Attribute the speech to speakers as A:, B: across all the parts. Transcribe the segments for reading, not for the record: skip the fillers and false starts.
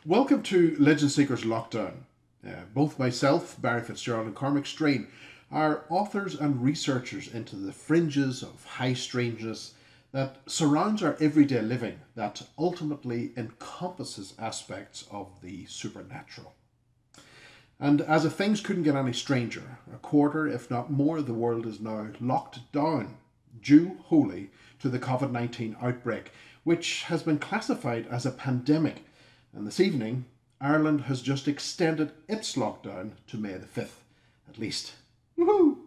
A: Welcome to Legend Seekers Lockdown. Both myself, Barry Fitzgerald, and Cormac Strain are authors and researchers into the fringes of high strangeness that surrounds our everyday living, that ultimately encompasses aspects of the supernatural. And as if things couldn't get any stranger, a quarter, if not more, of the world is now locked down, due wholly to the COVID-19 outbreak, which has been classified as a pandemic. And this evening, Ireland has just extended its lockdown to May the 5th, at least. Woohoo!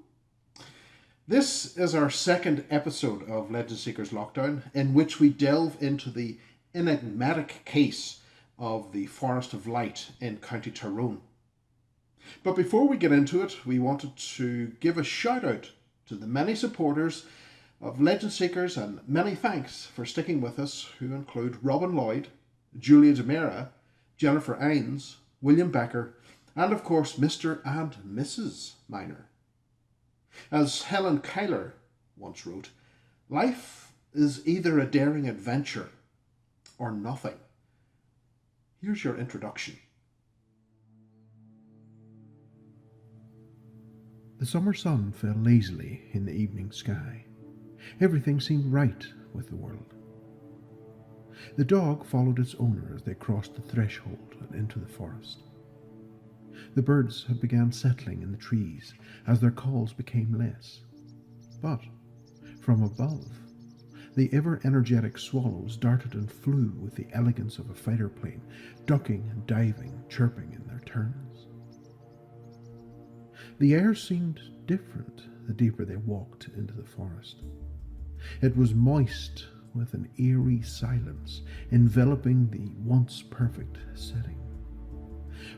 A: This is our second episode of Legend Seekers Lockdown, in which we delve into the enigmatic case of the Forest of Light in County Tyrone. But before we get into it, we wanted to give a shout out to the many supporters of Legend Seekers, and many thanks for sticking with us, who include Robin Lloyd, Julia Demera, Jennifer Ains, William Becker, and of course Mr. and Mrs. Minor. As Helen Keller once wrote, life is either a daring adventure or nothing. Here's your introduction.
B: The summer sun fell lazily in the evening sky. Everything seemed right with the world. The dog followed its owner as they crossed the threshold and into the forest. The birds had begun settling in the trees as their calls became less. But from above, the ever-energetic swallows darted and flew with the elegance of a fighter plane, ducking and diving, chirping in their turns. The air seemed different the deeper they walked into the forest. It was moist with an eerie silence enveloping the once perfect setting.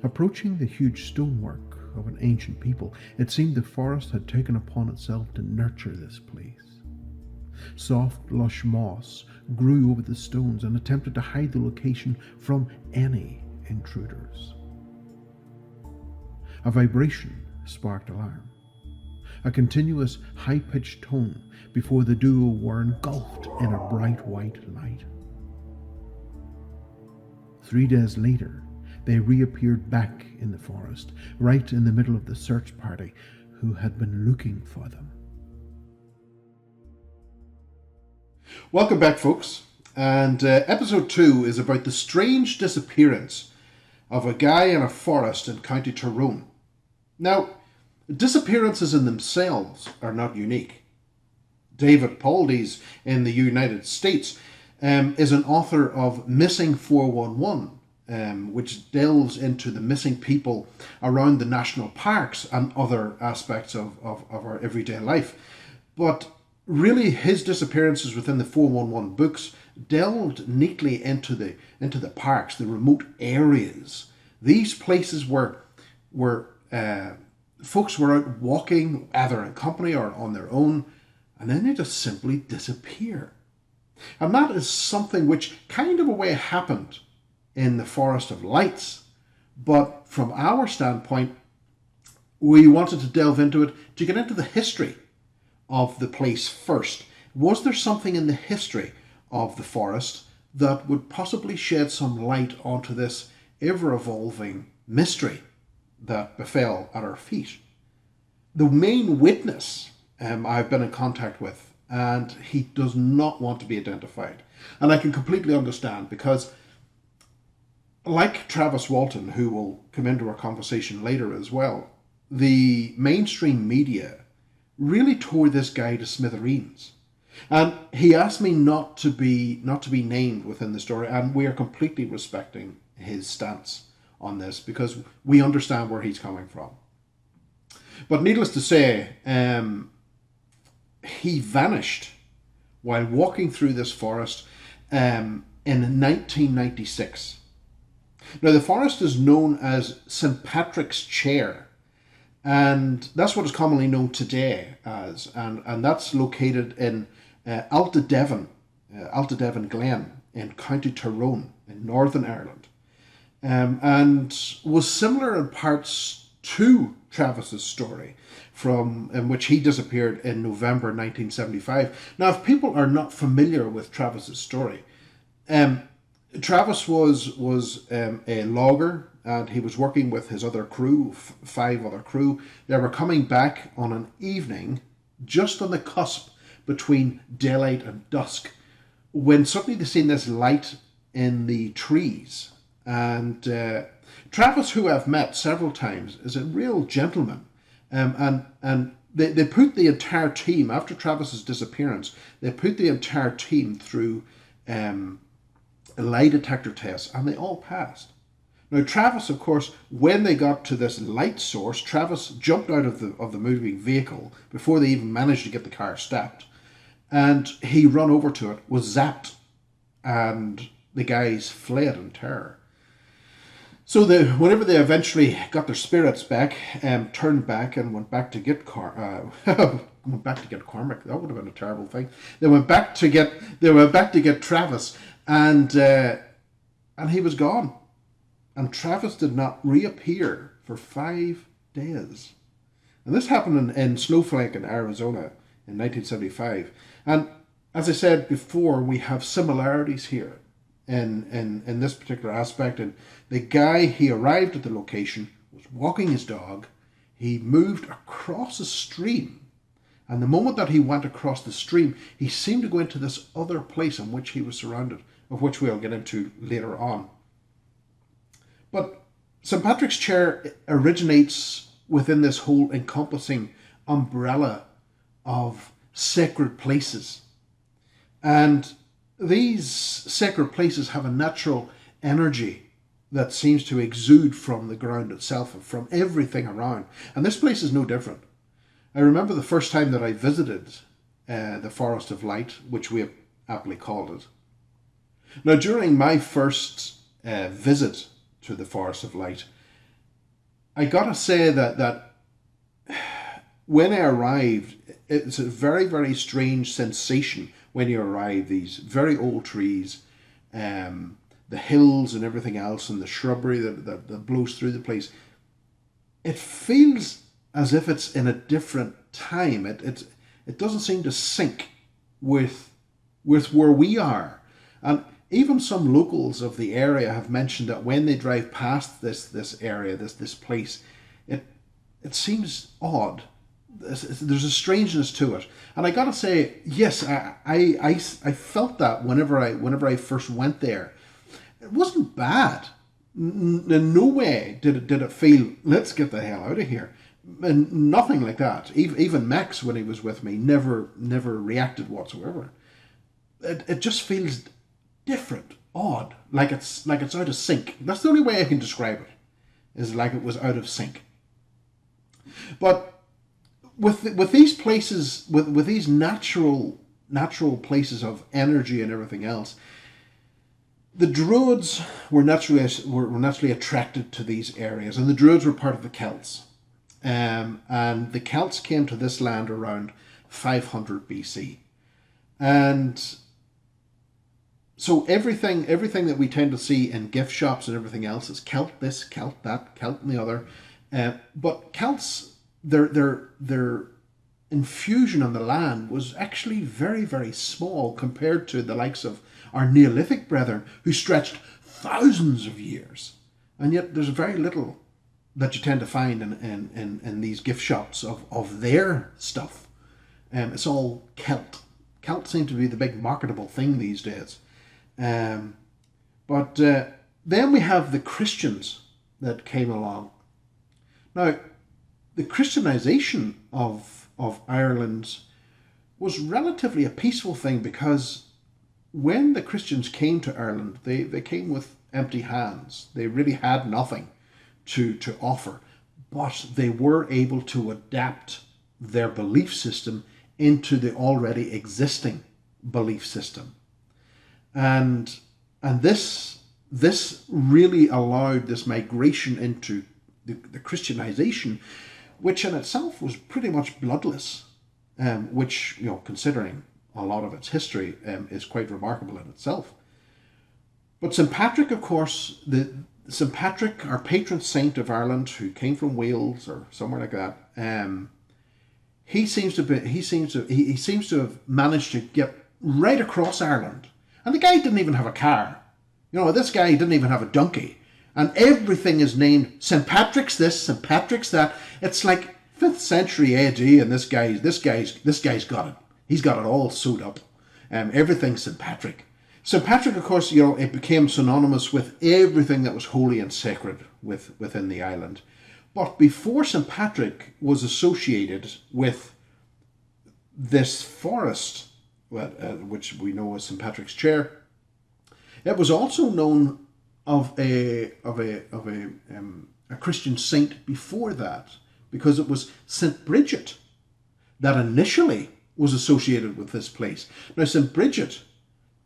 B: Approaching the huge stonework of an ancient people, it seemed the forest had taken upon itself to nurture this place. Soft, lush moss grew over the stones and attempted to hide the location from any intruders. A vibration sparked alarm. A continuous high-pitched tone before the duo were engulfed in a bright white light. 3 days later, they reappeared back in the forest, right in the middle of the search party who had been looking for them.
A: Welcome back, folks. And episode 2 is about the strange disappearance of a guy in a forest in County Tyrone. Now, disappearances in themselves are not unique. David Pauldys in the United States is an author of Missing 411, which delves into the missing people around the national parks and other aspects of our everyday life. But really, his disappearances within the 411 books delved neatly into the parks, the remote areas. These places where folks were out walking, either in company or on their own, and then they just simply disappear. And that is something which kind of a way happened in the Forest of Lights. But from our standpoint, we wanted to delve into it to get into the history of the place first. Was there something in the history of the forest that would possibly shed some light onto this ever-evolving mystery that befell at our feet? The main witness I've been in contact with, and he does not want to be identified. And I can completely understand, because like Travis Walton, who will come into our conversation later as well, the mainstream media really tore this guy to smithereens. And he asked me not to be named within the story, and we are completely respecting his stance on this because we understand where he's coming from. But needless to say, he vanished while walking through this forest in 1996. Now, the forest is known as Sympatric's Chair, and that's what is commonly known today as, and that's located in Altadevin Glen in County Tyrone in Northern Ireland, and was similar in parts to Travis's story, in which he disappeared in November 1975. Now, if people are not familiar with Travis's story, Travis was a logger, and he was working with his other crew, five other crew. They were coming back on an evening, just on the cusp between daylight and dusk, when suddenly they seen this light in the trees. And Travis, who I've met several times, is a real gentleman, and they put the entire team after Travis's disappearance. They put the entire team through a lie detector test, and they all passed. Now, Travis, of course, when they got to this light source, Travis jumped out of the moving vehicle before they even managed to get the car stopped, and he run over to it, was zapped, and the guys fled in terror. So whenever they eventually got their spirits back, turned back and went back to get went back to get Cormac. That would have been a terrible thing. They went back to get Travis, and he was gone. And Travis did not reappear for 5 days. And this happened in Snowflake in Arizona in 1975. And as I said before, we have similarities here in this particular aspect. And the guy, he arrived at the location, was walking his dog. He moved across a stream. And the moment that he went across the stream, he seemed to go into this other place in which he was surrounded, of which we'll get into later on. But Sympatric's chair originates within this whole encompassing umbrella of sacred places. And these sacred places have a natural energy that seems to exude from the ground itself and from everything around. And this place is no different. I remember the first time that I visited the Forest of Light, which we have aptly called it. Now, during my first visit to the Forest of Light, I gotta say that when I arrived, it's a very, very strange sensation when you arrive. These very old trees, the hills and everything else, and the shrubbery that blows through the place. It feels as if it's in a different time. It doesn't seem to sync with where we are. And even some locals of the area have mentioned that when they drive past this area, this place, it seems odd. There's a strangeness to it, and I gotta say, yes, I felt that whenever I first went there. It wasn't bad. In no way did it feel, let's get the hell out of here, and nothing like that. Even Max, when he was with me, never reacted whatsoever. It just feels different, odd, like it's out of sync. That's the only way I can describe it, is like it was out of sync. But with these places, with these natural places of energy and everything else, the Druids were naturally attracted to these areas, and the Druids were part of the Celts, and the Celts came to this land around 500 BC, and so everything that we tend to see in gift shops and everything else is Celt this, Celt that, Celt and the other. But Celts, their infusion on the land was actually very, very small compared to the likes of our Neolithic brethren, who stretched thousands of years. And yet there's very little that you tend to find in these gift shops of their stuff. It's all Celt. Celt seem to be the big marketable thing these days. But then we have the Christians that came along. Now, the Christianization of Ireland was relatively a peaceful thing, because when the Christians came to Ireland, they came with empty hands. They really had nothing to offer, but they were able to adapt their belief system into the already existing belief system. And this really allowed this migration into the Christianization, which in itself was pretty much bloodless, which, considering a lot of its history, is quite remarkable in itself. But St. Patrick, of course, St. Patrick, our patron saint of Ireland, who came from Wales or somewhere like that, he seems to have managed to get right across Ireland. And the guy didn't even have a car. This guy didn't even have a donkey. And everything is named St. Patrick's this, St. Patrick's that. It's like 5th century AD, and this guy's got it. He's got it all sewed up. Everything's St. Patrick. St. Patrick, of course, it became synonymous with everything that was holy and sacred within the island. But before St. Patrick was associated with this forest, which we know as St. Patrick's Chair, it was also known of a Christian saint before that, because it was St. Bridget that initially was associated with this place. Now, St. Bridget,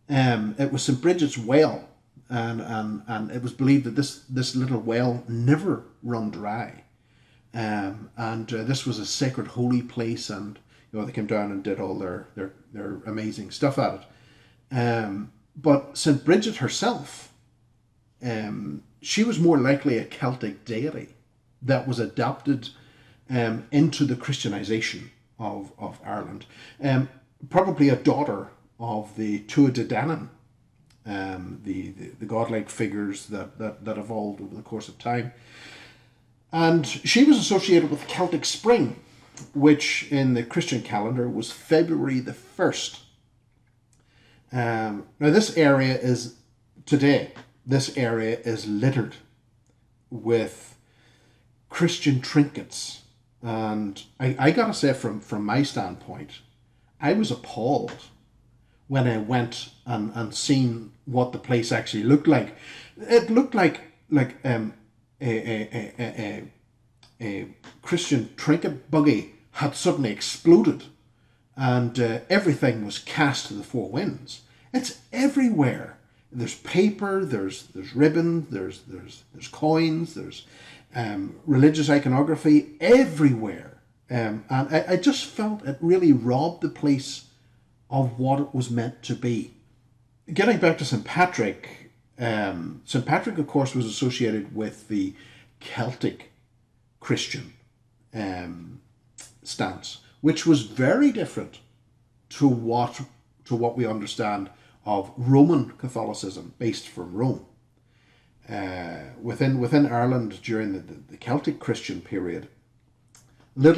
A: it was St. Bridget's well, and it was believed that this little well never run dry, and this was a sacred holy place, and they came down and did all their amazing stuff at it. But St. Bridget herself, she was more likely a Celtic deity that was adopted into the Christianization of Ireland. Probably a daughter of the Tuatha De Danann, the godlike figures that evolved over the course of time. And she was associated with Celtic Spring, which in the Christian calendar was February the 1st. Now this area is littered with Christian trinkets. And I gotta say, from my standpoint, I was appalled when I went and seen what the place actually looked like. It looked like a Christian trinket buggy had suddenly exploded, and everything was cast to the four winds. It's everywhere. There's paper, there's ribbon, there's coins, there's religious iconography everywhere, and I just felt it really robbed the place of what it was meant to be. Getting back to St. Patrick, St. Patrick, of course, was associated with the Celtic Christian stance, which was very different to what we understand of Roman Catholicism, based from Rome. Within Ireland during the Celtic Christian period, there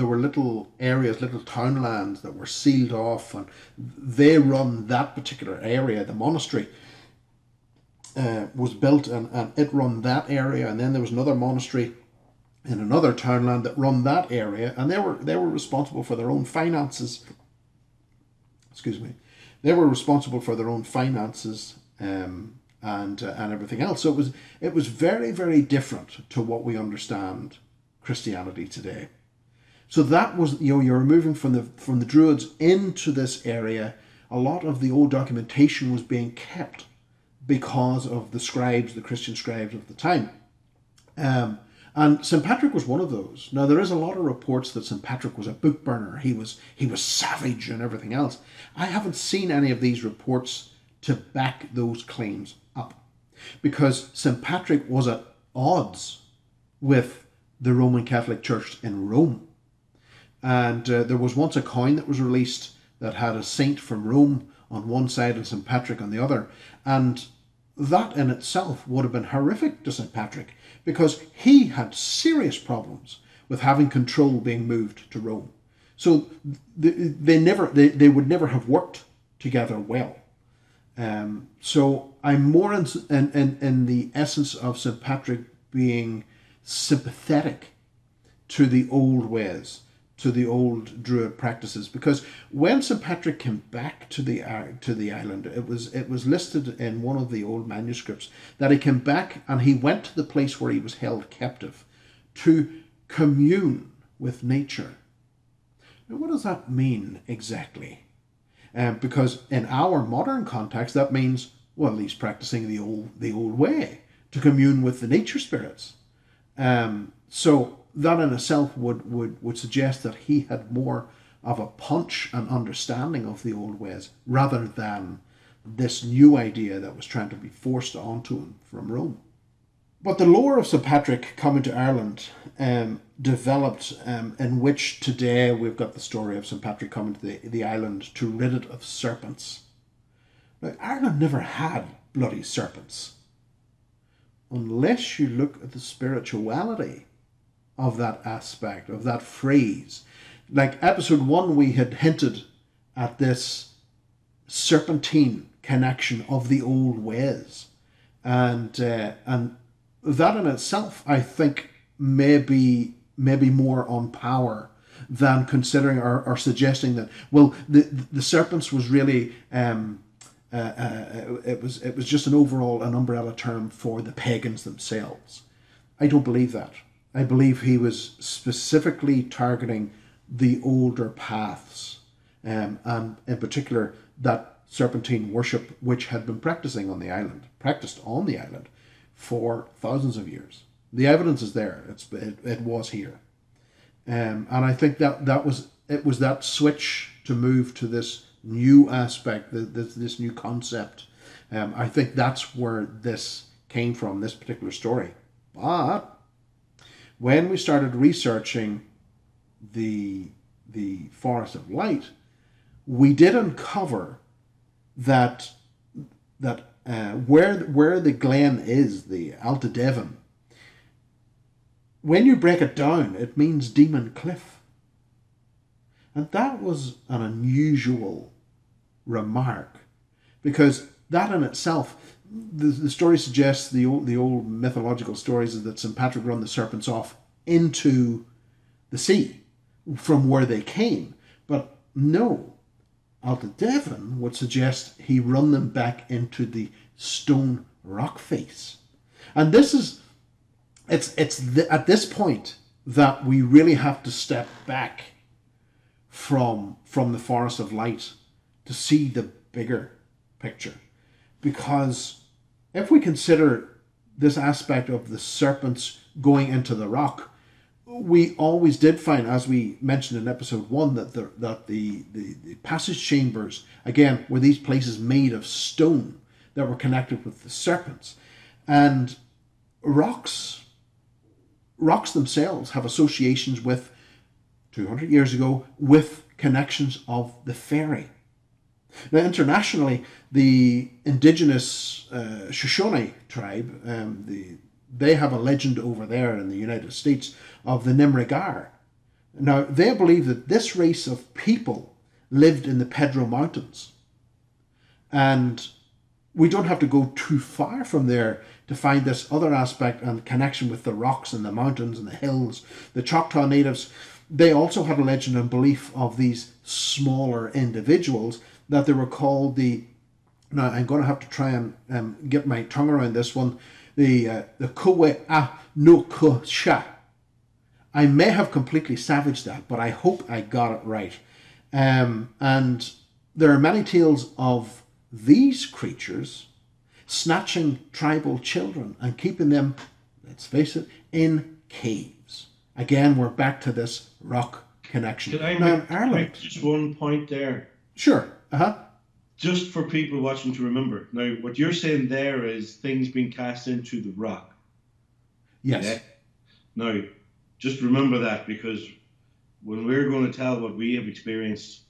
A: were little areas, little townlands that were sealed off, and they run that particular area. The monastery was built, and it run that area, and then there was another monastery in another townland that run that area, and they were responsible for their own finances. Excuse me, they were responsible for their own finances and everything else. So it was very, very different to what we understand Christianity today. So that was, you're moving from the Druids into this area. A lot of the old documentation was being kept because of the Christian scribes of the time. And St. Patrick was one of those. Now, there is a lot of reports that St. Patrick was a book burner. He was savage and everything else. I haven't seen any of these reports to back those claims up, because St. Patrick was at odds with the Roman Catholic Church in Rome. And there was once a coin that was released that had a saint from Rome on one side and St. Patrick on the other. And that in itself would have been horrific to St. Patrick, because he had serious problems with having control being moved to Rome. So they would never have worked together well. So I'm more in the essence of St. Patrick being sympathetic to the old ways, to the old Druid practices, because when St. Patrick came back to the island, it was listed in one of the old manuscripts that he came back and he went to the place where he was held captive to commune with nature. Now, what does that mean exactly? Because in our modern context, that means, well, he's practicing the old way, to commune with the nature spirits. So that in itself would suggest that he had more of a punch and understanding of the old ways, rather than this new idea that was trying to be forced onto him from Rome. But the lore of St. Patrick coming to Ireland developed, in which today we've got the story of St. Patrick coming to the island to rid it of serpents. Now, Ireland never had bloody serpents. Unless you look at the spirituality of that aspect, of that phrase. Like episode 1, we had hinted at this serpentine connection of the old ways. And that in itself, I think, may be more on power than considering or suggesting that, well, the serpents was really it was just an umbrella term for the pagans themselves. I don't believe that. I believe he was specifically targeting the older paths, and in particular that serpentine worship which had been practiced on the island for thousands of years. The evidence is there. It was here, and I think that was that switch to move to this new aspect, this new concept. I think that's where this came from, this particular story. But when we started researching the Forest of Light, we did uncover that where the glen is, the Alta Devon, when you break it down, it means Demon Cliff. And that was an unusual remark, because that in itself, the story suggests, the old mythological stories, is that Sympatric run the serpents off into the sea from where they came. But no, Alta Devon would suggest he run them back into the stone rock face. And this is, at this point that we really have to step back from the Forest of Light to see the bigger picture. Because if we consider this aspect of the serpents going into the rock, we always did find, as we mentioned in episode 1, that the passage chambers, again, were these places made of stone that were connected with the serpents. And rocks themselves have associations with, 200 years ago, with connections of the fairy. Now, internationally, the indigenous Shoshone tribe, they have a legend over there in the United States of the Nimrigar. Now, they believe that this race of people lived in the Pedro Mountains. And we don't have to go too far from there to find this other aspect and connection with the rocks and the mountains and the hills. The Choctaw natives, they also had a legend and belief of these smaller individuals that they were called now I'm going to have to try and get my tongue around this one, the Kowe-a-no-ko-sha. I may have completely savaged that, but I hope I got it right. And there are many tales of these creatures snatching tribal children and keeping them, let's face it, in caves. Again, we're back to this rock connection.
C: Can I make just one point there?
A: Sure.
C: Just for people watching to remember. Now, what you're saying there is things being cast into the rock.
A: Yes.
C: Yeah? Now, just remember that, because when we're going to tell what we have experienced,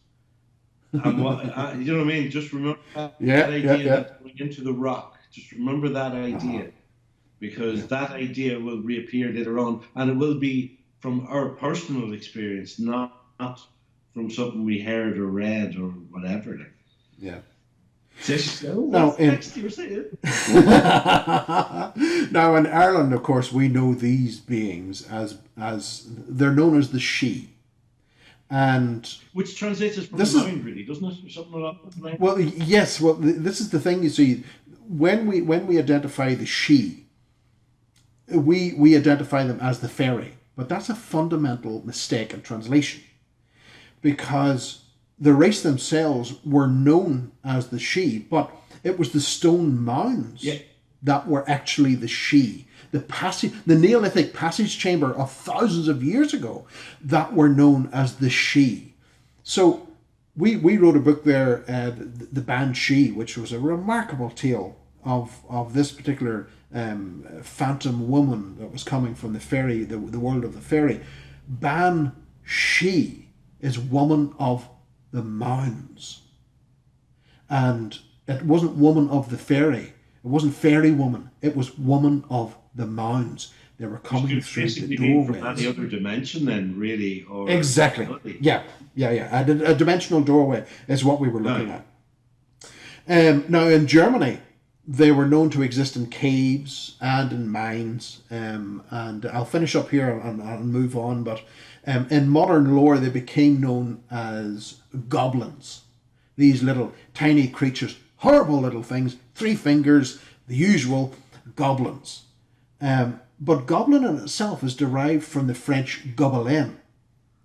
C: and what, you know what I mean? Just remember that idea that's going into the rock. Just remember that idea, because that idea will reappear later on, and it will be from our personal experience, not from something we heard or read or whatever.
A: Yeah.
C: Now, next you were saying.
A: Now, in Ireland, of course, we know these beings as they're known as the She. And
C: which translates as from the mind, really, doesn't it? Or something like that.
A: Well, yes. Well, this is the thing. You see, when we identify the She, we identify them as the fairy, but that's a fundamental mistake in translation, because the race themselves were known as the She, but it was the stone mounds that were actually the She. The Neolithic passage chamber of thousands of years ago that were known as the She. So we wrote a book there, the Banshee, which was a remarkable tale of this particular phantom woman that was coming from the fairy, the world of the fairy. Banshee is woman of the mounds. And it wasn't woman of the fairy, It wasn't fairy woman. It was woman of the mounds. They were
C: Which
A: coming
C: could
A: through the
C: basically be from any
A: doorways.
C: other dimension then, really, or
A: Exactly.
C: reality.
A: Yeah, yeah, yeah. A dimensional doorway is what we were looking
C: Right.
A: at. Now, in Germany, they were known to exist in caves and in mines. And I'll finish up here and move on. But in modern lore, they became known as goblins. These little tiny creatures, horrible little things, 3 fingers, the usual goblins. But goblin in itself is derived from the French gobelin,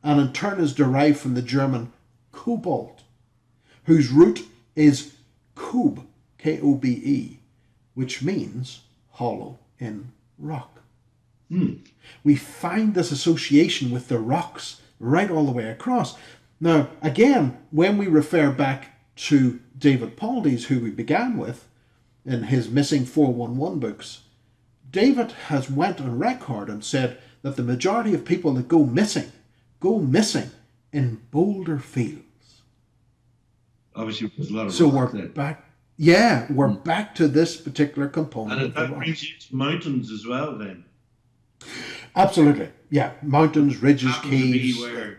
A: and in turn is derived from the German kobold, whose root is Kobe, Kobe, which means hollow in rock. We find this association with the rocks right all the way across. Now, again, when we refer back to David Pauldys, who we began with, in his Missing 411 books, David has went on record and said that the majority of people that go missing in boulder fields.
C: Obviously, there's a lot of
A: So
C: rock
A: we're
C: there.
A: back. Yeah, we're back to this particular component
C: And
A: of the
C: that
A: rock.
C: brings you to mountains as well, then.
A: Absolutely, yeah. Mountains, ridges,
C: Happens to be
A: caves.
C: where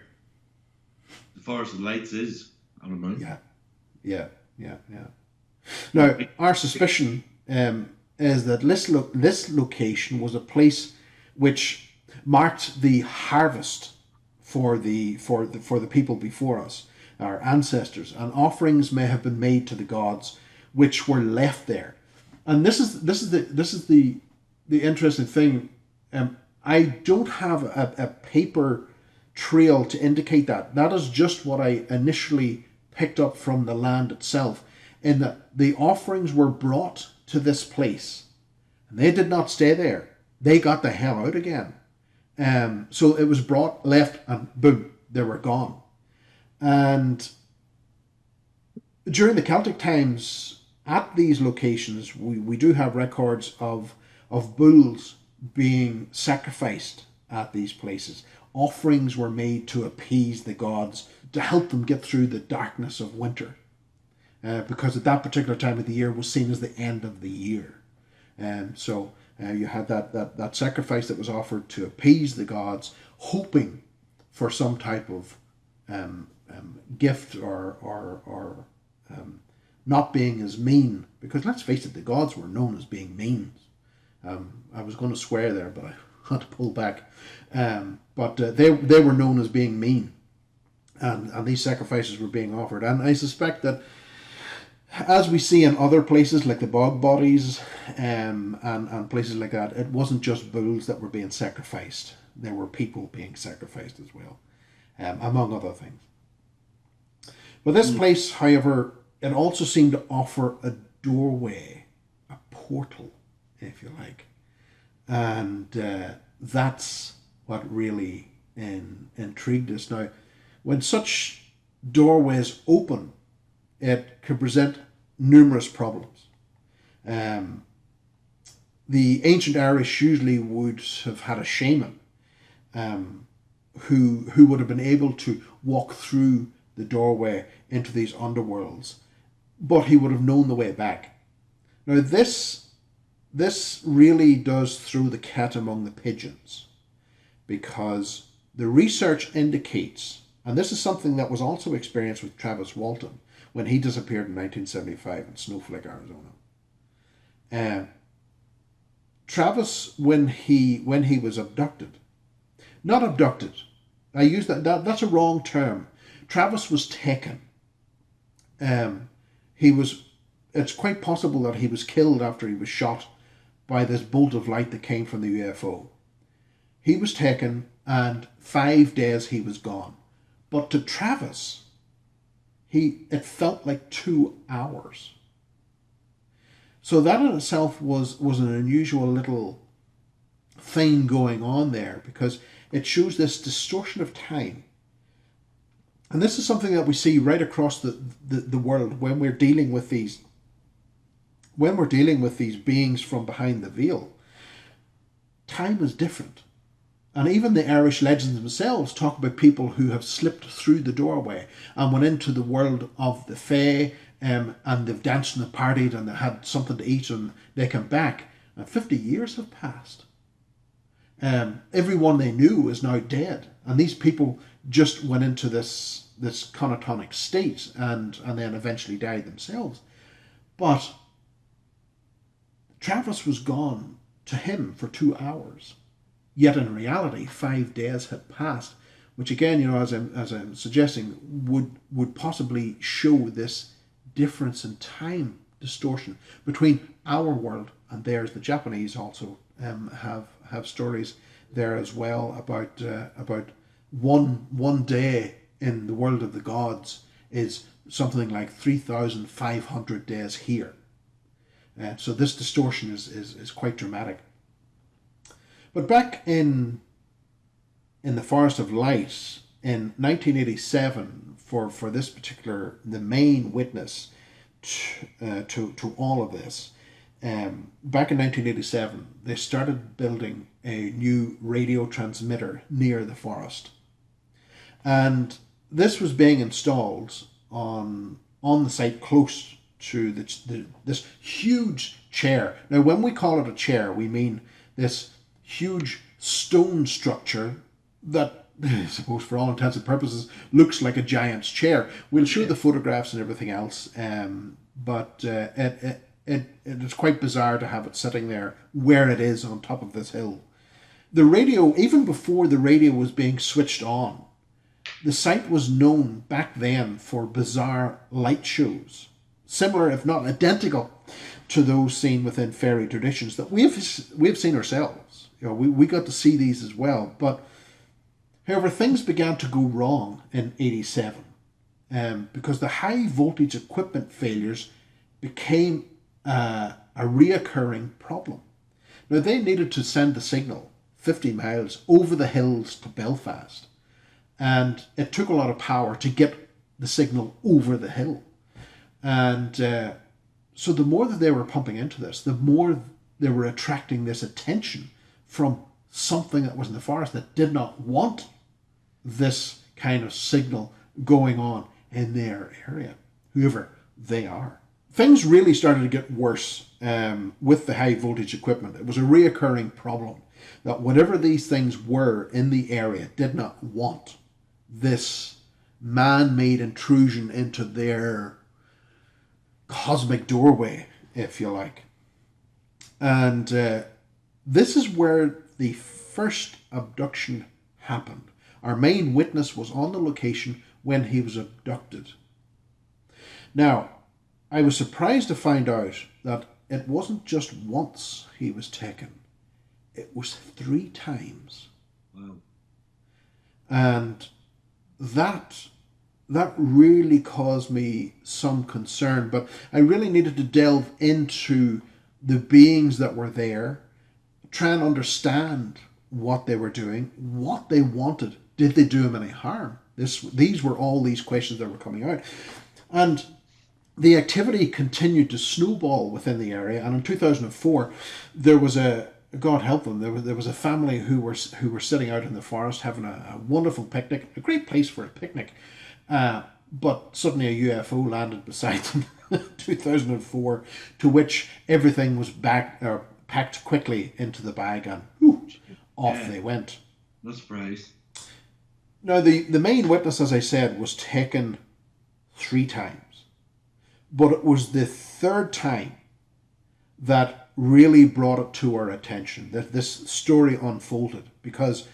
C: the Forest of Lights is, on a mountain.
A: Yeah. Now, our suspicion is that this location was a place which marked the harvest for the people before us, our ancestors, and offerings may have been made to the gods, which were left there. And this is the interesting thing. I don't have a paper trail to indicate that. That is just what I initially picked up from the land itself, in that the offerings were brought to this place, and they did not stay there. They got the hell out again. So it was brought, left, and boom, they were gone. And during the Celtic times, at these locations, we do have records of bulls being sacrificed at these places. Offerings were made to appease the gods, to help them get through the darkness of winter. Because at that particular time of the year was seen as the end of the year. So you had that sacrifice that was offered to appease the gods, hoping for some type of gift or not being as mean. Because let's face it, the gods were known as being mean. I was going to swear there, but I had to pull back. But they were known as being mean. And these sacrifices were being offered. And I suspect that, as we see in other places like the bog bodies and places like that, it wasn't just bulls that were being sacrificed. There were people being sacrificed as well, among other things. But this place, however, it also seemed to offer a doorway, a portal, if you like. And that's what really intrigued us. Now, when such doorways open, it could present numerous problems. The ancient Irish usually would have had a shaman who would have been able to walk through the doorway into these underworlds, but he would have known the way back. Now this really does throw the cat among the pigeons, because the research indicates, and this is something that was also experienced with Travis Walton when he disappeared in 1975 in Snowflake, Arizona. Travis, when he was abducted, not abducted, I use that's a wrong term. Travis was taken. It's quite possible that he was killed after he was shot by this bolt of light that came from the UFO. He was taken, and 5 days he was gone. But to Travis, it felt like 2 hours. So that in itself was an unusual little thing going on there, because it shows this distortion of time. And this is something that we see right across the world when we're dealing with these beings from behind the veil. Time is different. And even the Irish legends themselves talk about people who have slipped through the doorway and went into the world of the Fae and they've danced and they've partied and they had something to eat and they come back and 50 years have passed. Everyone they knew is now dead, and these people just went into this catatonic state and then eventually died themselves. But Travis was gone to him for 2 hours, yet in reality 5 days had passed, which again, as I'm suggesting, would possibly show this difference in time distortion between our world and theirs. The Japanese also have stories there as well about one day in the world of the gods is something like 3,500 days here. So this distortion is quite dramatic. But back in the Forest of Light in 1987, for this particular, the main witness to all of this, back in 1987, they started building a new radio transmitter near the forest. And this was being installed on the site close to this huge chair. Now, when we call it a chair, we mean this huge stone structure that, I suppose for all intents and purposes, looks like a giant's chair. We'll show the photographs and everything else, but it is quite bizarre to have it sitting there where it is on top of this hill. The radio, even before the radio was being switched on, the site was known back then for bizarre light shows, similar if not identical to those seen within fairy traditions that we've seen ourselves. We got to see these as well. But however, things began to go wrong in 87 because the high voltage equipment failures became a reoccurring problem. Now, they needed to send the signal 50 miles over the hills to Belfast, and it took a lot of power to get the signal over the hill. And so the more that they were pumping into this, the more they were attracting this attention from something that was in the forest that did not want this kind of signal going on in their area, whoever they are. Things really started to get worse with the high voltage equipment. It was a reoccurring problem that whatever these things were in the area did not want this man-made intrusion into their cosmic doorway, if you like. And this is where the first abduction happened. Our main witness was on the location when he was abducted. Now, I was surprised to find out that it wasn't just once he was taken. It was 3 times.
C: Wow.
A: And that really caused me some concern, but I really needed to delve into the beings that were there, try and understand what they were doing, what they wanted. Did they do him any harm? These were all these questions that were coming out. And the activity continued to snowball within the area, and in 2004 there was God help them, there was a family who were sitting out in the forest having a wonderful picnic, a great place for a picnic, but suddenly a UFO landed beside them in 2004, to which everything was packed quickly into the bag, and off they went.
C: No surprise.
A: Now the main witness, as I said, was taken 3 times, but it was the 3rd time that really brought it to our attention, that this story unfolded, because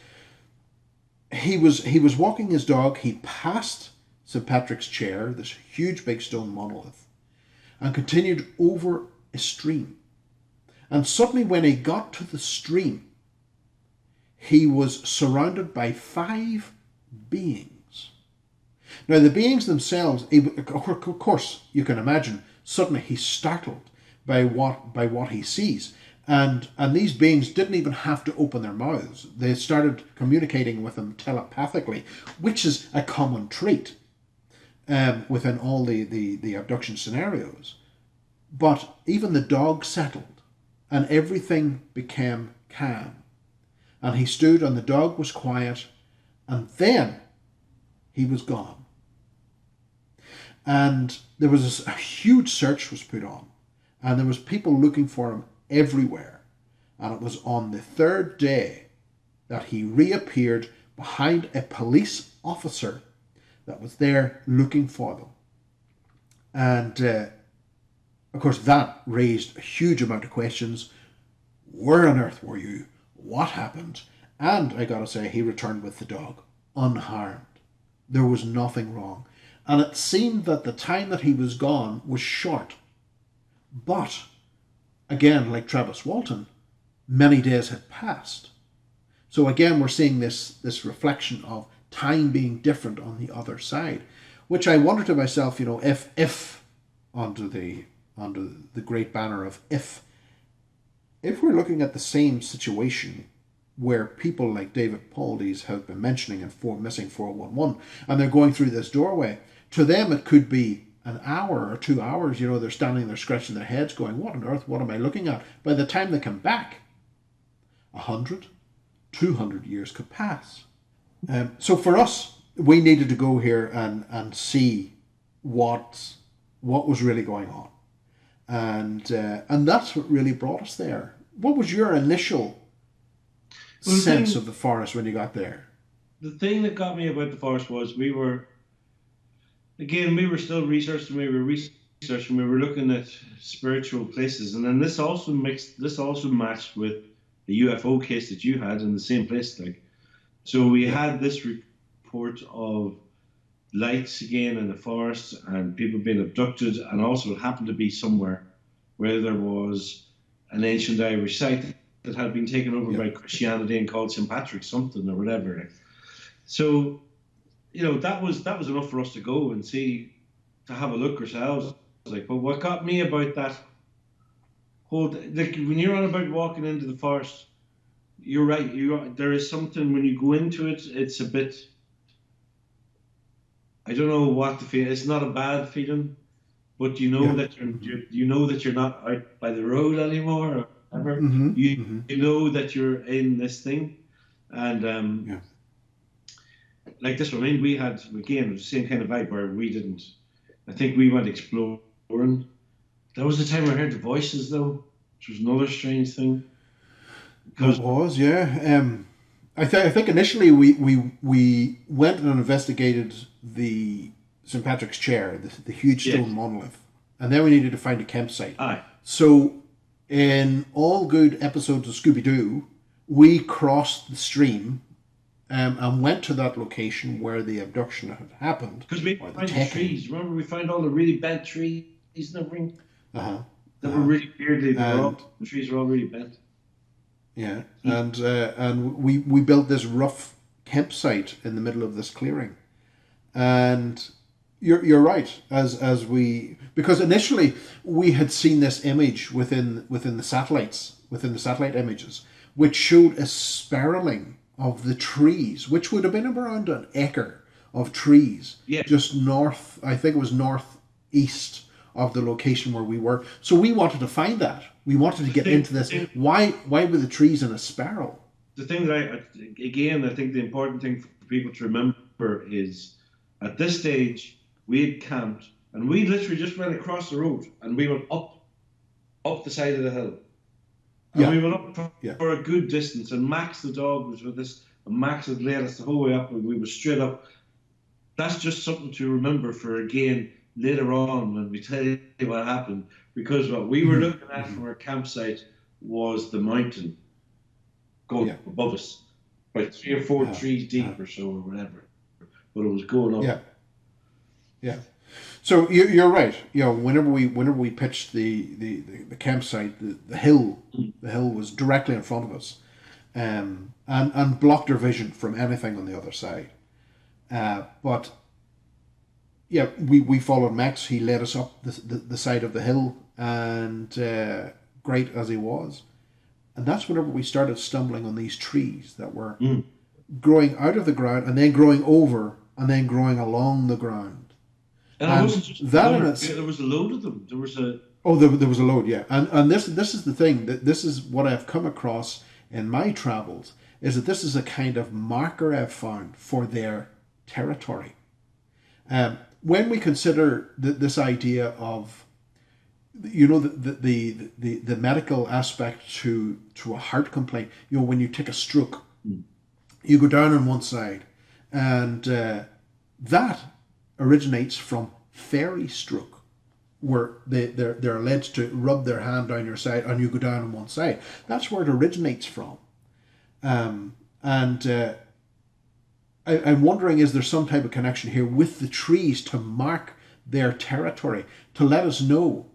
A: he was walking his dog. He passed Sympatric's chair, this huge big stone monolith, and continued over a stream. And suddenly when he got to the stream, he was surrounded by 5 beings. Now the beings themselves, of course, you can imagine, suddenly he's startled by what he sees, and these beings didn't even have to open their mouths. They started communicating with him telepathically, which is a common trait within all the abduction scenarios. But even the dog settled, and everything became calm, and he stood, and the dog was quiet, and then he was gone. And there was a huge search was put on, and there was people looking for him everywhere. And it was on the third day that he reappeared behind a police officer that was there looking for them. And of course, that raised a huge amount of questions. Where on earth were you? What happened? And I gotta say, he returned with the dog unharmed. There was nothing wrong. And it seemed that the time that he was gone was short. But, again, like Travis Walton, many days had passed. So again, we're seeing this reflection of time being different on the other side, which I wonder to myself, if under the great banner of if we're looking at the same situation where people like David Pauldys have been mentioning in Missing 411, and they're going through this doorway, to them it could be an hour or 2 hours. They're standing there scratching their heads going, what on earth, what am I looking at? By the time they come back, 100, 200 years could pass. So for us, we needed to go here and see what was really going on. And that's what really brought us there. What was your initial sense of the forest when you got there?
C: The thing that got me about the forest was we were still researching, we were looking at spiritual places, and then this also matched with the UFO case that you had in the same place. So we had this report of lights again in the forest and people being abducted, and also it happened to be somewhere where there was an ancient Irish site that had been taken over by Christianity and called Sympatric something or whatever. So, that was enough for us to go and see, to have a look ourselves. But what got me about that whole, when you're on about walking into the forest, you're right. There is something when you go into it. It's a bit. I don't know what the feeling. It's not a bad feeling, but that you're not out by the road anymore or whatever.
A: Mm-hmm.
C: You know that you're in this thing, and like this one. I mean, we had again the same kind of vibe where we didn't. I think we went exploring. That was the time I heard the voices, though, which was another strange thing.
A: It was, yeah. I think initially we went and investigated the St. Patrick's Chair, the huge stone monolith, and then we needed to find a campsite.
C: Aye.
A: So, in all good episodes of Scooby-Doo, we crossed the stream and went to that location where the abduction had happened.
C: Because we found the trees. Remember, we found all the really bent trees and everything? That were really weirdly, the trees were all really bent.
A: Yeah, and we built this rough campsite in the middle of this clearing, and you're right. Because initially we had seen this image within the satellite images, which showed a spiraling of the trees, which would have been around an acre of trees, just north. I think it was northeast of the location where we were. So we wanted to find that. We wanted to get into this. Why were the trees in a spiral?
C: The thing that I think the important thing for people to remember is at this stage we had camped and we literally just went across the road and we went up the side of the hill. And we went up for a good distance, and Max the dog was with us, and Max had led us the whole way up, and we were straight up. That's just something to remember for, again, later on when we tell you what happened, because what we were looking at from our campsite was the mountain going above us, about 3 or 4 trees deep or so, or whatever. But it was going up.
A: Yeah. So you're right. Whenever we pitched the campsite, the hill was directly in front of us, and blocked our vision from anything on the other side. But we followed Max. He led us up the side of the hill, and great as he was, and that's whenever we started stumbling on these trees that were growing out of the ground, and then growing over, and then growing along the ground.
C: And it wasn't just there was a load of them. There was a
A: there was a load, yeah. And this is the thing, that this is what I've come across in my travels, is that this is a kind of marker I've found for their territory. when we consider this idea of, the medical aspect to a heart complaint, when you take a stroke, you go down on one side, and that originates from fairy stroke, where they're alleged to rub their hand down your side and you go down on one side. That's where it originates from. I'm wondering, is there some type of connection here with the trees to mark their territory, to let us know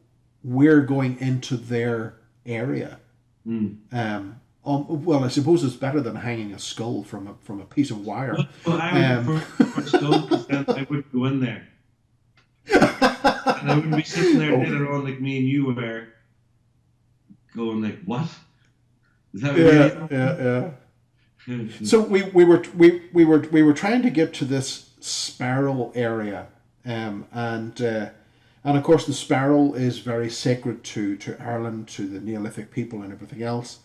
A: we're going into their area? Well, I suppose it's better than hanging a skull from a piece of wire.
C: Well, I would for skull, because then I would go in there. And I wouldn't be sitting there later on like me and you were, going like, what? Is that
A: yeah. So we were trying to get to this sparrow area, and of course the sparrow is very sacred to Ireland, to the Neolithic people and everything else,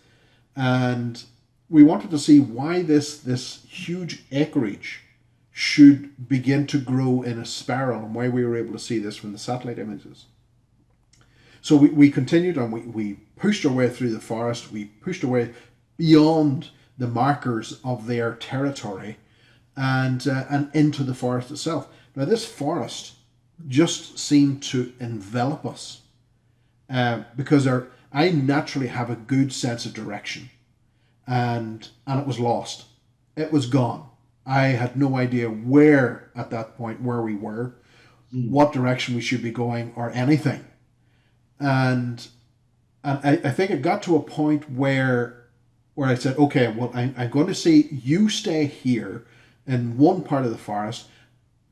A: and we wanted to see why this huge acreage should begin to grow in a sparrow, and why we were able to see this from the satellite images. So we continued, and we pushed our way through the forest. We pushed our way beyond the markers of their territory, and into the forest itself. Now, this forest just seemed to envelop us, because I naturally have a good sense of direction, and it was lost. It was gone. I had no idea where, at that point, where we were, what direction we should be going, or anything. And I think it got to a point where I said, okay, well, I'm going to see you stay here in one part of the forest.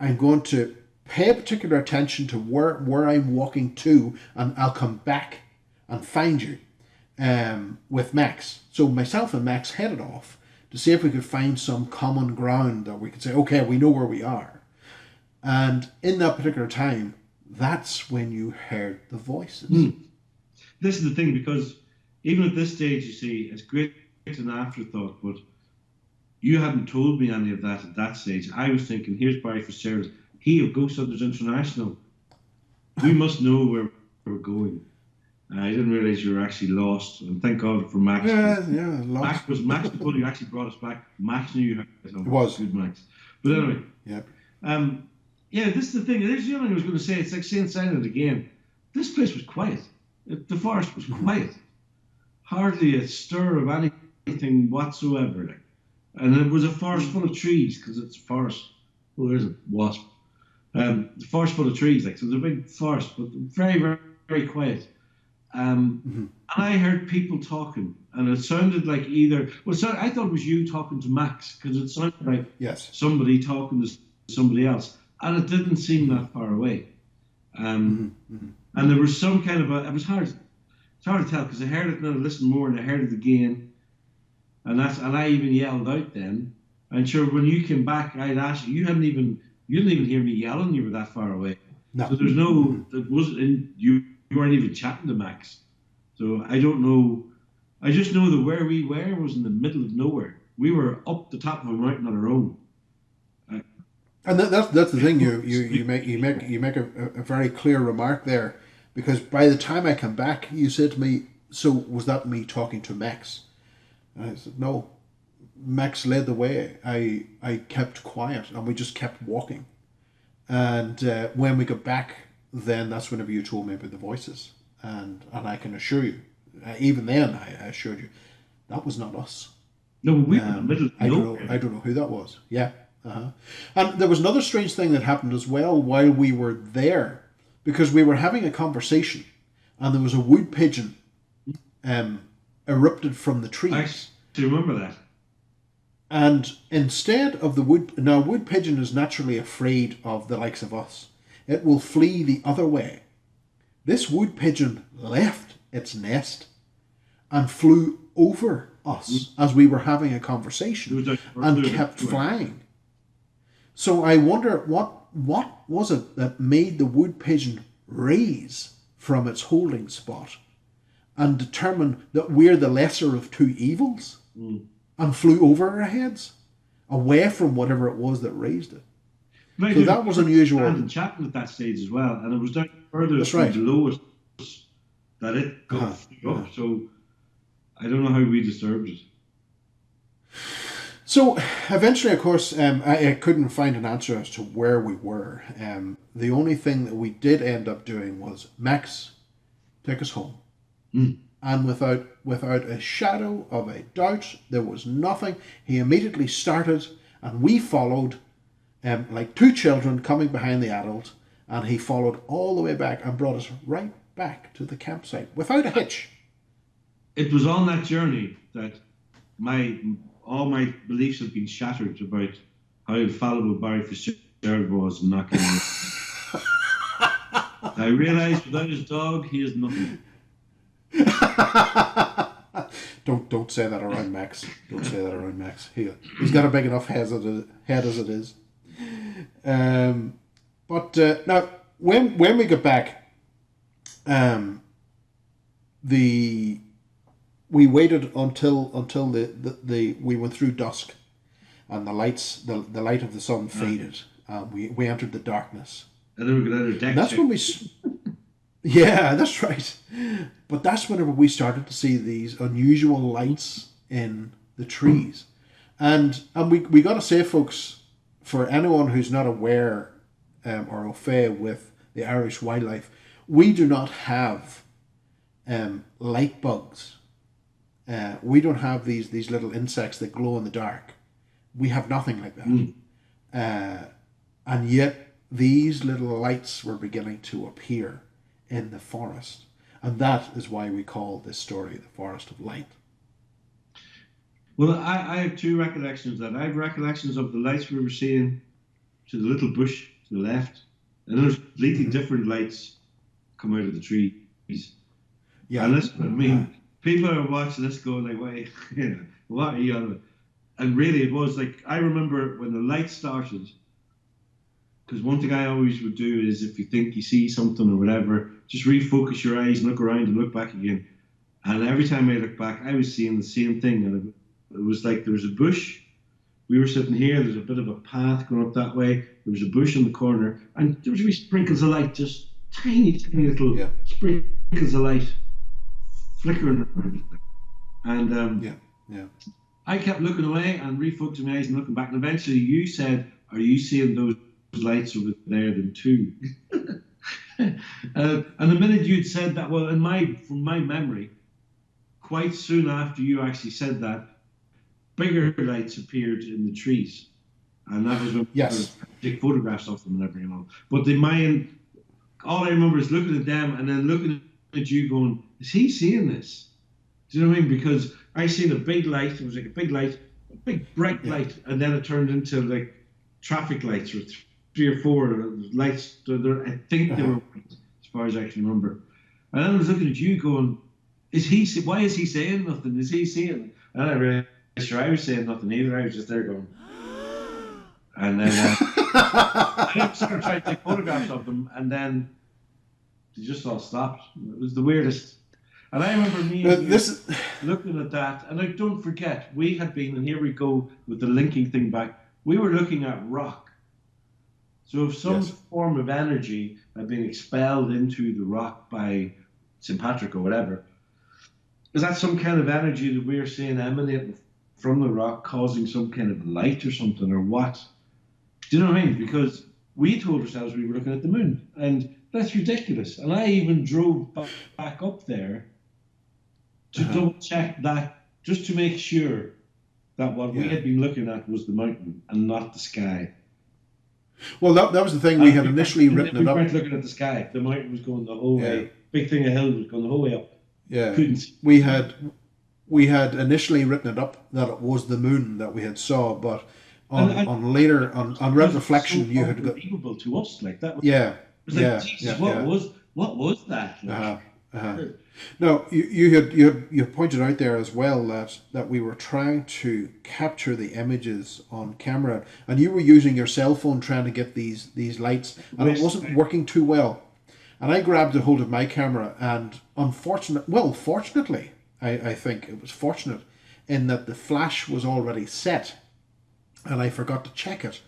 A: I'm going to pay particular attention to where I'm walking to, and I'll come back and find you with Max. So myself and Max headed off to see if we could find some common ground that we could say, okay, we know where we are. And in that particular time, that's when you heard the voices.
C: This is the thing, because even at this stage, you see, it's great. It's an afterthought, but you hadn't told me any of that at that stage. I was thinking, here's Barry Fitzgerald, he of Ghost Hunters International. We must know where we're going. I didn't realise you were actually lost, and thank God for Max.
A: Lost.
C: Max the one who actually brought us back. Max knew you had it.
A: Was
C: good, Max. But anyway,
A: yep.
C: This is the thing. There's the other thing I was going to say. It's like saying silent again. This place was quiet. The forest was quiet. Hardly a stir of anything whatsoever. And it was a forest full of trees, because it's a forest. Oh, there's a wasp. The forest full of trees, so it was a big forest, but very, very, very quiet. And I heard people talking, and it sounded like I thought it was you talking to Max, because it sounded like somebody talking to somebody else, and it didn't seem that far away. And there was some kind of it was hard. It's hard to tell, because I heard it and I listened more, and I heard it again, and I even yelled out then. And sure, when you came back, I'd asked you. You didn't even hear me yelling. You were that far away.
A: No.
C: So there's no. It wasn't. You weren't even chatting to Max. So I don't know. I just know that where we were was in the middle of nowhere. We were up the top of a mountain on our own.
A: And that's the thing. You make a very clear remark there, because by the time I come back, you said to me, "So was that me talking to Max?" And I said, "No, Max led the way. I kept quiet, and we just kept walking. And when we got back, then that's whenever you told me about the voices. And I can assure you, even then, I assured you, that was not us.
C: No, we were in the middle of nowhere.
A: I don't know who that was. Yeah. And there was another strange thing that happened as well while we were there, because we were having a conversation, and there was a wood pigeon erupted from the trees.
C: Do you remember that?
A: And instead of the wood pigeon is naturally afraid of the likes of us. It will flee the other way. This wood pigeon left its nest and flew over us as we were having a conversation and kept flying. So I wonder what was it that made the wood pigeon raise from its holding spot and determine that we're the lesser of two evils and flew over our heads, away from whatever it was that raised it. So that was unusual.
C: And chatting at that stage as well, and it was down further
A: That's right.
C: below us that it got up. So I don't know how we disturbed it.
A: So eventually, of course, I couldn't find an answer as to where we were. The only thing that we did end up doing was Max take us home. And without a shadow of a doubt, there was nothing. He immediately started, and we followed, like two children coming behind the adult, and he followed all the way back and brought us right back to the campsite without a hitch.
C: It was on that journey that all my beliefs have been shattered about how infallible Barry Fitzgerald was in not getting it. I realised without his dog, he is nothing.
A: Don't say that around Max. Don't say that around Max. He's got a big enough head as it is. But now, when we got back, we waited until we went through dusk, and the light of the sun faded. We entered the darkness.
C: And then we got out of deck.
A: And that's when we. Yeah, that's right. But that's whenever we started to see these unusual lights in the trees, and we got to say, folks, for anyone who's not aware or au fait with the Irish wildlife, we do not have light bugs. We don't have these little insects that glow in the dark. We have nothing like that. And yet these little lights were beginning to appear in the forest. And that is why we call this story The Forest of Light.
C: Well, I have two recollections of that. I have recollections of the lights we were seeing to the little bush to the left, and there's completely different lights come out of the trees.
A: Yeah.
C: And listen, people are watching this going like, wait, what are you on? And really, it was like, I remember when the light started, because one thing I always would do is if you think you see something or whatever, just refocus your eyes and look around and look back again. And every time I looked back, I was seeing the same thing. And it was like there was a bush. We were sitting here. There's a bit of a path going up that way. There was a bush in the corner. And there was wee sprinkles of light, just tiny, tiny little sprinkles of light flickering around. And I kept looking away and refocusing my eyes and looking back. And eventually you said, are you seeing those lights over there then too? And the minute you'd said that, well, from my memory, quite soon after you actually said that, bigger lights appeared in the trees, and that was when we take photographs of them and everything else. But all I remember is looking at them and then looking at you, going, "Is he seeing this?" Do you know what I mean? Because I seen a big light. It was like a big light, a big bright light, and then it turned into like traffic lights or 3 or 4 lights. I think they were white, as far as I can remember. And then I was looking at you going, why is he saying nothing? Is he seeing? And I realized, I was saying nothing either. I was just there going. And then I started trying to take photographs of them, and then they just all stopped. It was the weirdest. And I remember looking at that, and I don't forget, we had been, and here we go with the linking thing back, we were looking at rock. So if some form of energy had been expelled into the rock by Sympatric or whatever, is that some kind of energy that we're seeing emanating from the rock causing some kind of light or something, or what? Do you know what I mean? Because we told ourselves we were looking at the moon, and that's ridiculous. And I even drove back up there to double check that, just to make sure that what we had been looking at was the mountain and not the sky.
A: Well, that was the thing. We had initially written it up.
C: We weren't looking at the sky. The mountain was going the whole way. Big thing of hill was going the whole way up.
A: Yeah.
C: Couldn't see.
A: We had initially written it up that it was the moon that we had saw, but on reflection, you had got
C: unbelievable to us like that. What was that?
A: No, you had pointed out there as well that we were trying to capture the images on camera, and you were using your cell phone trying to get these lights, and it wasn't working too well. And I grabbed a hold of my camera, and fortunately, I think it was fortunate in that the flash was already set, and I forgot to check it,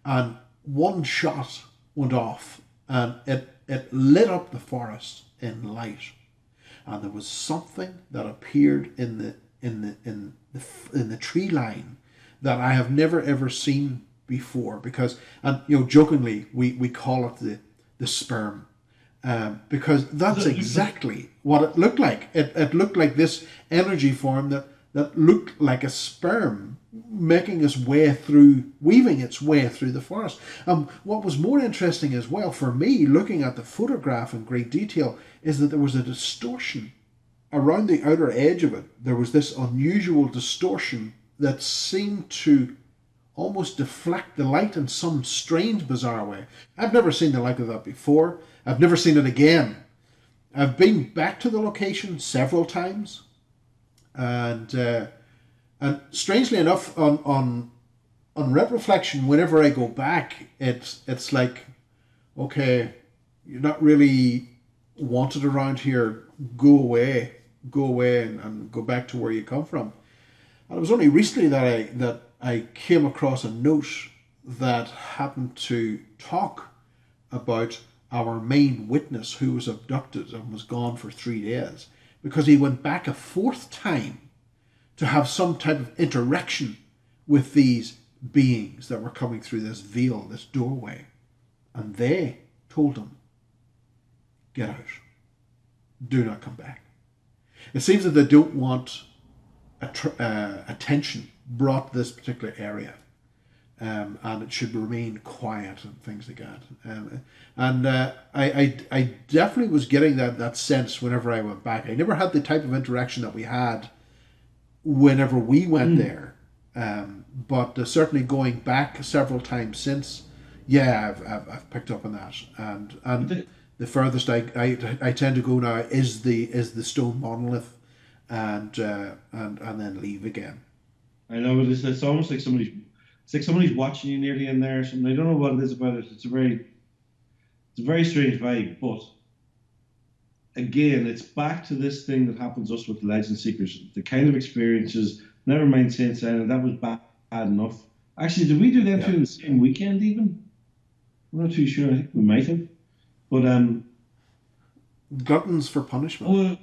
A: and one shot went off, and it lit up the forest in light, and there was something that appeared in the tree line that I have never ever seen before. Because, and jokingly, we call it the sperm, because that's exactly what it looked like. It looked like this energy form that looked like a sperm making its way through, weaving its way through the forest. What was more interesting as well for me, looking at the photograph in great detail, is that there was a distortion around the outer edge of it. There was this unusual distortion that seemed to almost deflect the light in some strange, bizarre way. I've never seen the like of that before. I've never seen it again. I've been back to the location several times, and strangely enough, on reflection, whenever I go back, it's like, okay, you're not really wanted around here. Go away, and go back to where you come from. And it was only recently that I came across a note that happened to talk about our main witness who was abducted and was gone for 3 days, because he went back a fourth time to have some type of interaction with these beings that were coming through this veil, this doorway. And they told him, get out. Do not come back. It seems that they don't want attention brought to this particular area, and it should remain quiet and things like that. I definitely was getting that sense whenever I went back. I never had the type of interaction that we had whenever we went there, but certainly going back several times since, yeah, I've picked up on that. And the furthest I tend to go now is the Stone Monolith, and then leave again.
C: I know it's almost like somebody's watching you nearly in there or something. I don't know what it is about it. It's a very strange vibe, but again, it's back to this thing that happens to us with Legend Seekers. The kind of experiences, never mind Saint Silent, that was bad enough. Actually, did we do them two in the same weekend even? I'm not too sure. I think we might have. But
A: gluttons for punishment.
C: Well,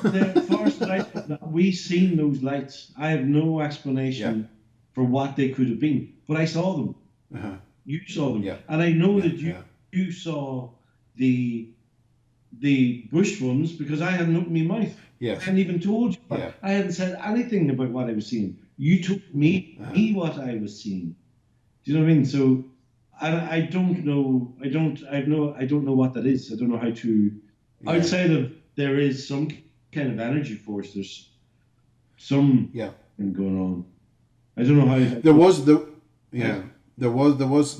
C: the forest lights, we seen those lights. I have no explanation for what they could have been, but I saw them.
A: Uh-huh.
C: You saw them, and I know that you saw the bush ones, because I hadn't opened my mouth.
A: Yes.
C: I hadn't even told you. I hadn't said anything about what I was seeing. You told me what I was seeing. Do you know what I mean? So I don't know. I don't know what that is. I don't know how to. Outside of, there is some kind of energy force. There's some thing going on. I don't know how.
A: There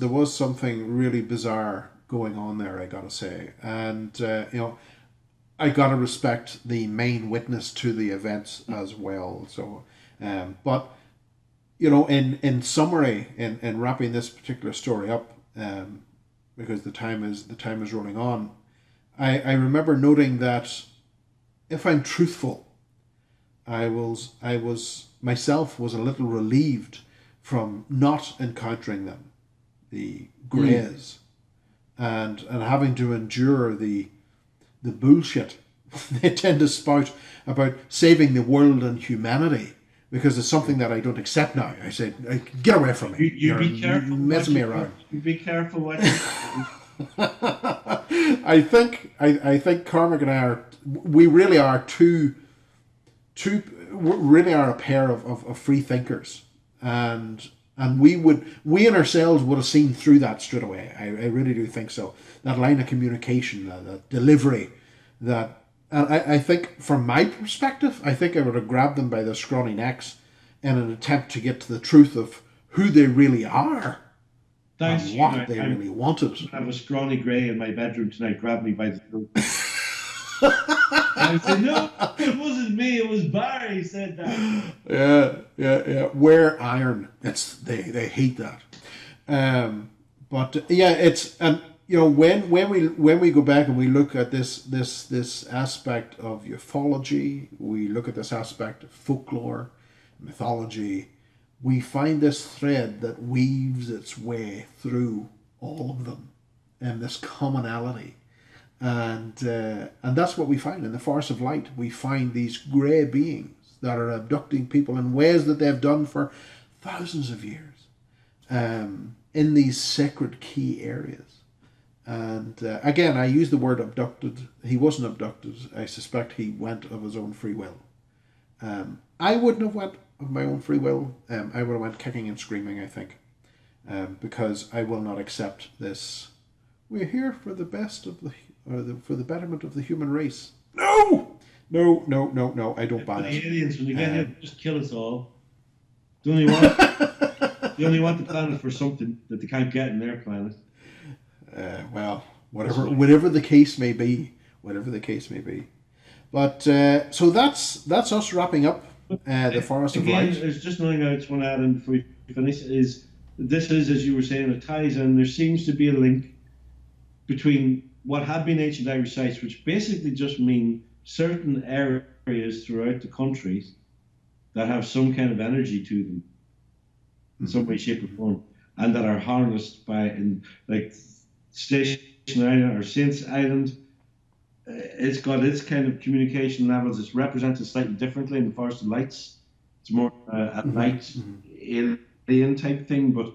A: was something really bizarre going on there, I gotta say, and I gotta respect the main witness to the events as well. So, but in summary, in wrapping this particular story up, because the time is rolling on, I remember noting that, if I'm truthful, I was myself was a little relieved from not encountering them, the greys, and having to endure the bullshit they tend to spout about saving the world and humanity, because it's something that I don't accept now. I said, get away from me.
C: You be careful.
A: Messing me around.
C: You be careful what
A: I think Cormac and I really are really are a pair of free thinkers, and we in ourselves would have seen through that straight away. I really do think so. That line of communication, that delivery, and I think, from my perspective, I think I would have grabbed them by their scrawny necks in an attempt to get to the truth of who they really are.
C: That's
A: and what they really wanted.
C: I have a scrawny grey in my bedroom tonight. Grabbed me by the throat. I said, no, it wasn't me. It was Barry said that.
A: Yeah. Wear iron. They hate that. But it's, and when we go back and we look at this aspect of ufology, we look at this aspect of folklore, mythology, we find this thread that weaves its way through all of them, and this commonality. And that's what we find in the Forest of Light. We find these grey beings that are abducting people in ways that they've done for thousands of years, in these sacred key areas. And again, I use the word abducted. He wasn't abducted. I suspect he went of his own free will. I wouldn't have went of my own free will. I would have went kicking and screaming, I think, because I will not accept this. We're here for the best of for the betterment of the human race. No! No, I don't buy it.
C: The aliens, when they get here, just kill us all. They only want the planet for something that they can't get in their planet.
A: Well, whatever the case may be. But so that's us wrapping up the Forest of Light.
C: There's just nothing I just want to add in before we finish. This is, as you were saying, it ties in. There seems to be a link between what had been ancient Irish sites, which basically just mean certain areas throughout the country that have some kind of energy to them in some way, shape, or form, and that are harnessed by, like Station Island or Saints Island. It's got its kind of communication levels. It's represented slightly differently in the Forest of Lights. It's more at night, alien type thing, but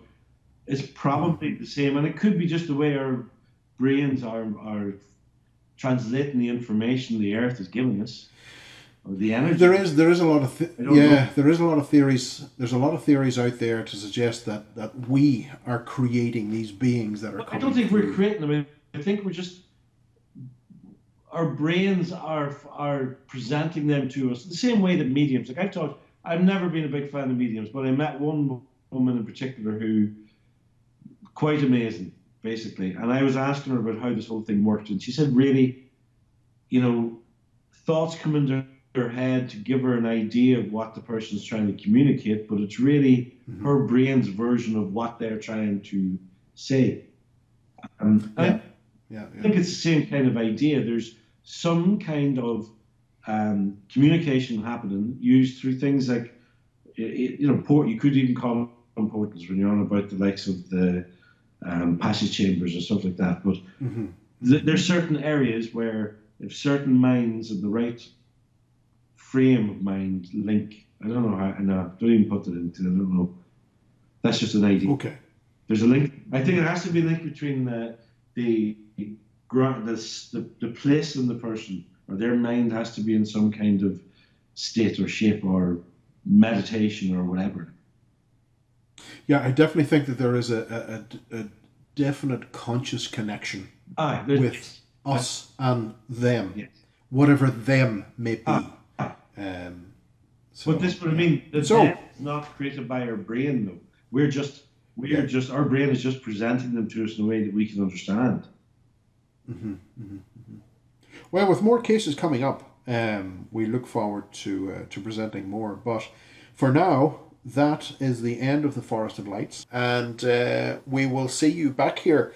C: it's probably the same. And it could be just the way our brains are translating the information the Earth is giving us, or the energy.
A: There is a lot of there is a lot of theories. There's a lot of theories out there to suggest that we are creating these beings that are.
C: I don't think we're creating them. I think we're just, our brains are presenting them to us the same way that mediums. Like I've never been a big fan of mediums, but I met one woman in particular who, quite amazing, basically. And I was asking her about how this whole thing worked, and she said, really, thoughts come into her head to give her an idea of what the person's trying to communicate, but it's really her brain's version of what they're trying to say. I think it's the same kind of idea. There's some kind of communication happening used through things like, you could even call them portals when you're on about the likes of the passage chambers or stuff like that. But there's certain areas where if certain minds in the right frame of mind link, I don't know how, don't even put that into, I don't know. That's just an idea.
A: Okay.
C: There's a link. I think it has to be a link between the place in the person, or their mind has to be in some kind of state or shape or meditation or whatever.
A: Yeah, I definitely think that there is a definite conscious connection with us and them, whatever them may be.
C: But this, what I mean, the them is not created by our brain, though. We're just our brain is just presenting them to us in a way that we can understand.
A: Well, with more cases coming up, we look forward to presenting more. But for now, that is the end of the Forest of Lights, and we will see you back here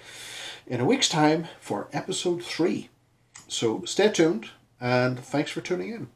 A: in a week's time for episode 3. So stay tuned, and thanks for tuning in.